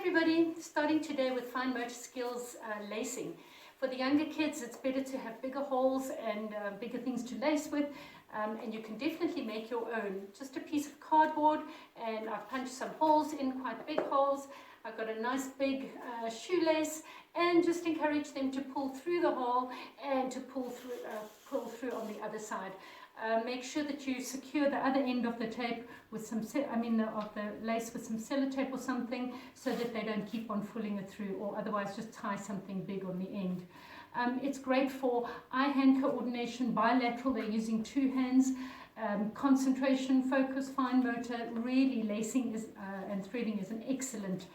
everybody, starting today with fine motor skills lacing. For the younger kids, it's better to have bigger holes and bigger things to lace with, and you can definitely make your own. Just a piece of cardboard, and I've punched some holes in, quite big holes. I've got a nice big shoelace, and just encourage them to pull through the hole and to pull through on the other side. Make sure that you secure the other end of the tape with some, of the lace with some sellotape or something, so that they don't keep on pulling it through, or otherwise just tie something big on the end. It's great for eye-hand coordination, bilateral. They're using two hands. Concentration, focus, fine motor. Really, lacing is and threading is an excellent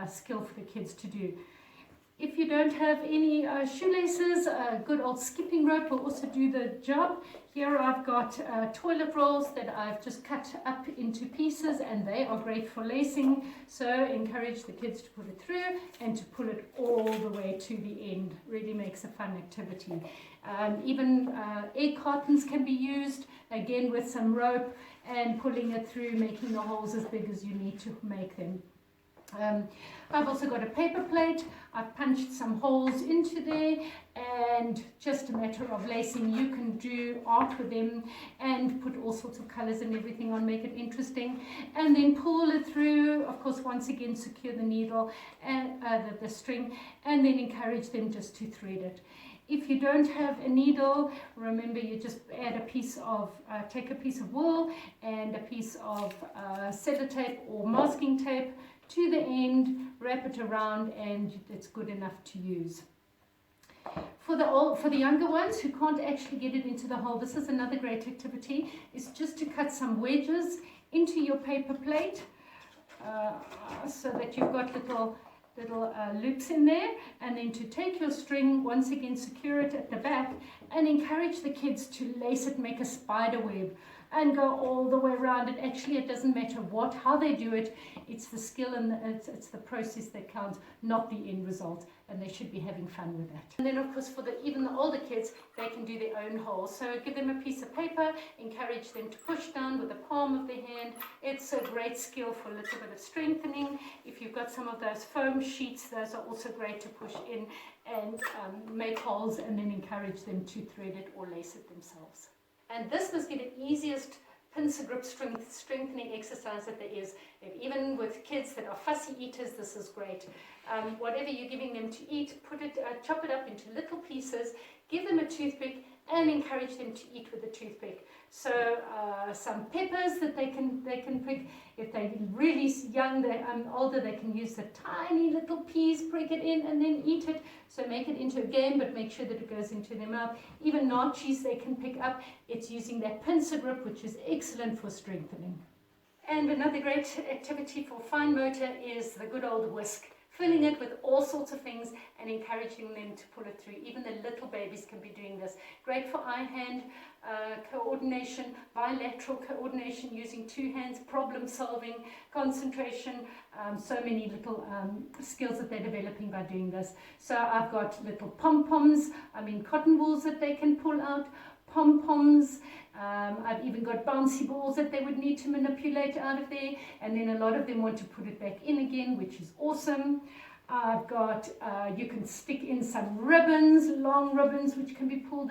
skill for the kids to do. If you don't have any shoelaces, a good old skipping rope will also do the job. Here I've got toilet rolls that I've just cut up into pieces, and they are great for lacing. So encourage the kids to put it through and to pull it all the way to the end. Really makes a fun activity. Even egg cartons can be used, again with some rope and pulling it through, making the holes as big as you need to make them. I've also got a paper plate. I've punched some holes into there, and just a matter of lacing. You can do art with them and put all sorts of colors and everything on, make it interesting, and then pull it through. Of course, once again, secure the needle and the string, and then encourage them just to thread it. If you don't have a needle, remember you just add a piece of, take a piece of wool and a piece of sellotape or masking tape to the end, wrap it around, and it's good enough to use. For the younger ones who can't actually get it into the hole, this is another great activity, is just to cut some wedges into your paper plate so that you've got little loops in there, and then to take your string, once again secure it at the back, and encourage the kids to lace it, make a spider web, and go all the way around it. Actually, it doesn't matter how they do it. It's the skill and it's the process that counts, not the end result, and they should be having fun with that. And then, of course, for even the older kids, they can do their own holes. So give them a piece of paper, encourage them to push down with the palm of their hand. It's a great skill for a little bit of strengthening. If you've got some of those foam sheets, those are also great to push in and make holes, and then encourage them to thread it or lace it themselves. And this must be the easiest pincer grip strengthening exercise that there is. Even with kids that are fussy eaters, this is great. Whatever you're giving them to eat, chop it up into little pieces, give them a toothpick, and encourage them to eat with a toothpick. So some peppers that they can pick. If they're really young, older, they can use the tiny little peas, prick it in, and then eat it. So make it into a game, but make sure that it goes into their mouth. Even nachos they can pick up. It's using that pincer grip, which is excellent for strengthening. And another great activity for fine motor is the good old whisk. Filling it with all sorts of things and encouraging them to pull it through. Even the little babies can be doing this. Great for eye-hand coordination, bilateral coordination using two hands, problem solving, concentration, so many little skills that they're developing by doing this. So I've got little pom-poms, cotton balls that they can pull out, pom-poms. I've even got bouncy balls that they would need to manipulate out of there, and then a lot of them want to put it back in again, which is awesome. I've got, you can stick in some ribbons, long ribbons, which can be pulled,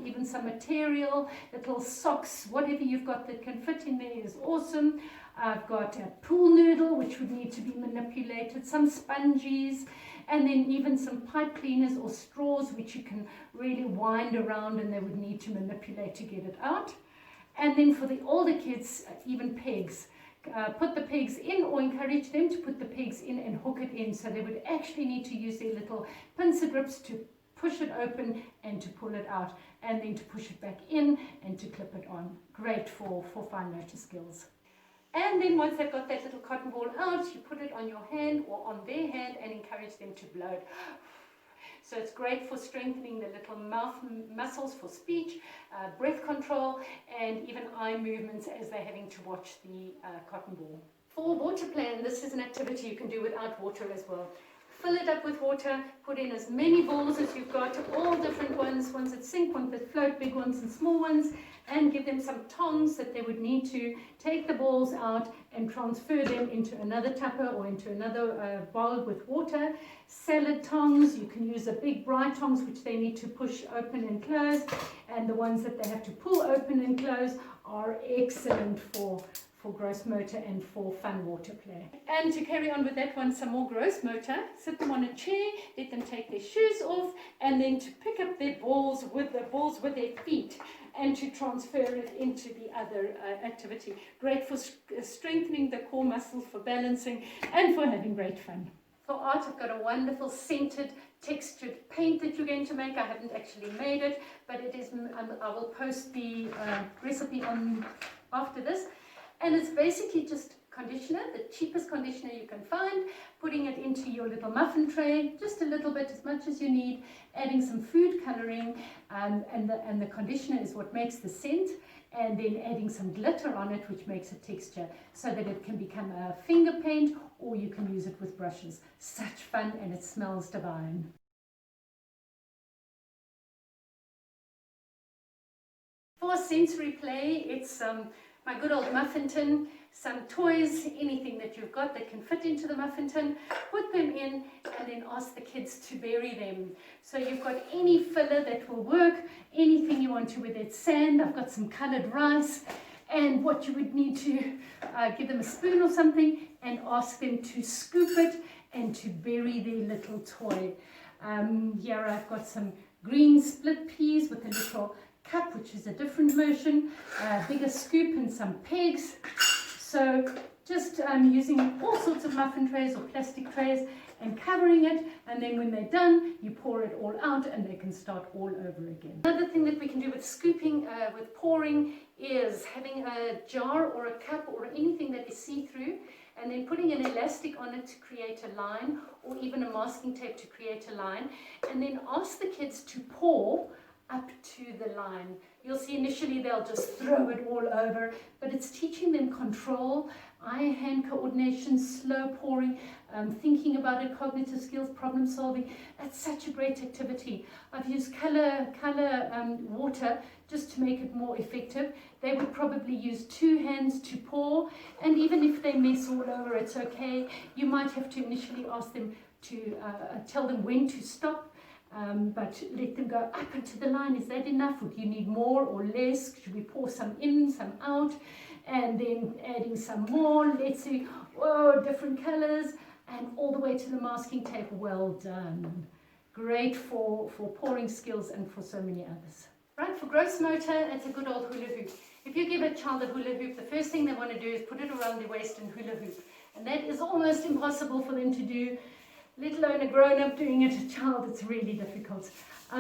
even some material, little socks, whatever you've got that can fit in there is awesome. I've got a pool noodle, which would need to be manipulated, some sponges, and then even some pipe cleaners or straws, which you can really wind around, and they would need to manipulate to get it out. And then for the older kids, even pegs. Put the pegs in, or encourage them to put the pegs in and hook it in. So they would actually need to use their little pincer grips to push it open and to pull it out, and then to push it back in and to clip it on. Great for fine motor skills. And then once they've got that little cotton ball out, you put it on your hand or on their hand and encourage them to blow it. So it's great for strengthening the little mouth muscles for speech, breath control, and even eye movements as they're having to watch the cotton ball. For water play, and this is an activity you can do without water as well. fill it up with water, put in as many balls as you've got, all different ones that sink, ones that float, big ones and small ones, and give them some tongs that they would need to take the balls out and transfer them into another tupper or into another bowl with water. Salad tongs, you can use the big bright tongs which they need to push open and close, and the ones that they have to pull open and close are excellent for gross motor and for fun water play. And to carry on with that one, some more gross motor, sit them on a chair, let them take their shoes off, and then to pick up their balls with their feet and to transfer it into the other activity. Great for strengthening the core muscles, for balancing, and for having great fun. For art, I've got a wonderful scented textured paint that you're going to make. I haven't actually made it, but it is. I will post the recipe on after this. And it's basically just conditioner, the cheapest conditioner you can find, putting it into your little muffin tray, just a little bit, as much as you need, adding some food coloring, and the conditioner is what makes the scent, and then adding some glitter on it, which makes a texture, so that it can become a finger paint, or you can use it with brushes. Such fun, and it smells divine. For sensory play, it's my good old muffin tin, some toys, anything that you've got that can fit into the muffin tin, put them in, and then ask the kids to bury them. So you've got any filler that will work, anything you want to, whether it's sand, I've got some colored rice, and what you would need to give them a spoon or something and ask them to scoop it and to bury their little toy. Here I've got some green split peas with a little cup, which is a different version, bigger scoop and some pegs. So just using all sorts of muffin trays or plastic trays and covering it, and then when they're done, you pour it all out and they can start all over again. Another thing that we can do with scooping, with pouring, is having a jar or a cup or anything that is see-through, and then putting an elastic on it to create a line, or even a masking tape to create a line, and then ask the kids to pour up to the line. You'll see initially they'll just throw it all over, but it's teaching them control, eye-hand coordination, slow pouring, thinking about it, cognitive skills, problem solving. That's such a great activity. I've used color water just to make it more effective. They would probably use 2 hands to pour, and even if they mess all over, it's okay. You might have to initially ask them to tell them when to stop. But let them go up into the line. Is that enough? Would you need more or less? Should we pour some in, some out? And then adding some more. Let's see. Whoa, different colors. And all the way to the masking tape. Well done. Great for pouring skills and for so many others. Right, for gross motor, it's a good old hula hoop. If you give a child a hula hoop, the first thing they want to do is put it around their waist and hula hoop. And that is almost impossible for them to do, let alone a grown-up doing it. A child, it's really difficult.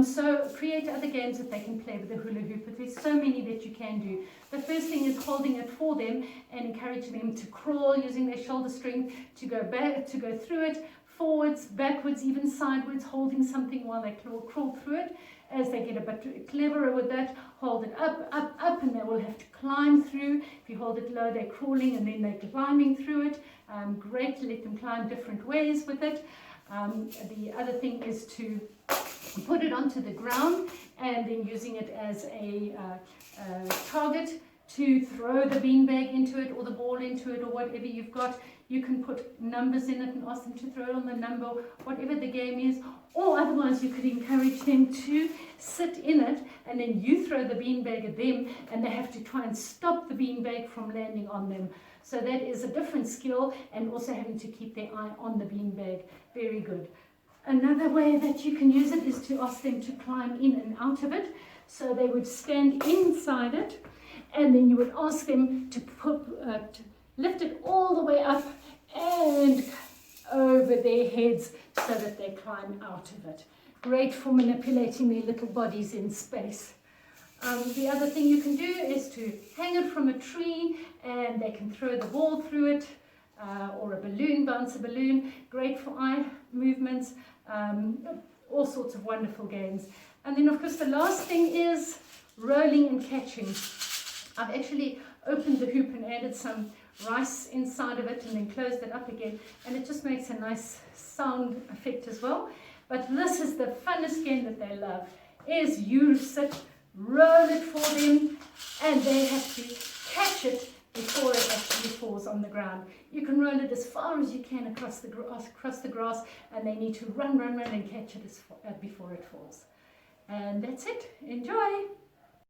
So create other games that they can play with the hula hoop, but there's so many that you can do. The first thing is holding it for them and encouraging them to crawl using their shoulder strength, to go back, to go through it, forwards, backwards, even sideways, holding something while they crawl through it. As they get a bit cleverer with that, hold it up, up, up, and they will have to climb through. If you hold it low, they're crawling and then they're climbing through it. Great to let them climb different ways with it. The other thing is to put it onto the ground and then using it as a target to throw the beanbag into it or the ball into it or whatever you've got. You can put numbers in it and ask them to throw it on the number, whatever the game is. Or otherwise you could encourage them to sit in it and then you throw the beanbag at them and they have to try and stop the beanbag from landing on them. So that is a different skill, and also having to keep their eye on the beanbag. Very good. Another way that you can use it is to ask them to climb in and out of it. So they would stand inside it, and then you would ask them to lift it all the way up and over their heads so that they climb out of it. Great for manipulating their little bodies in space. The other thing you can do is to hang it from a tree and they can throw the ball through it, or a balloon, bounce a balloon. Great for eye movements, all sorts of wonderful games. And then of course the last thing is rolling and catching. I've actually opened the hoop and added some rice inside of it and then close that up again, and it just makes a nice sound effect as well. But this is the funnest game that they love, is you sit, roll it for them, and they have to catch it before it actually falls on the ground. You can roll it as far as you can across the grass, and they need to run and catch it before it falls. And that's it. Enjoy!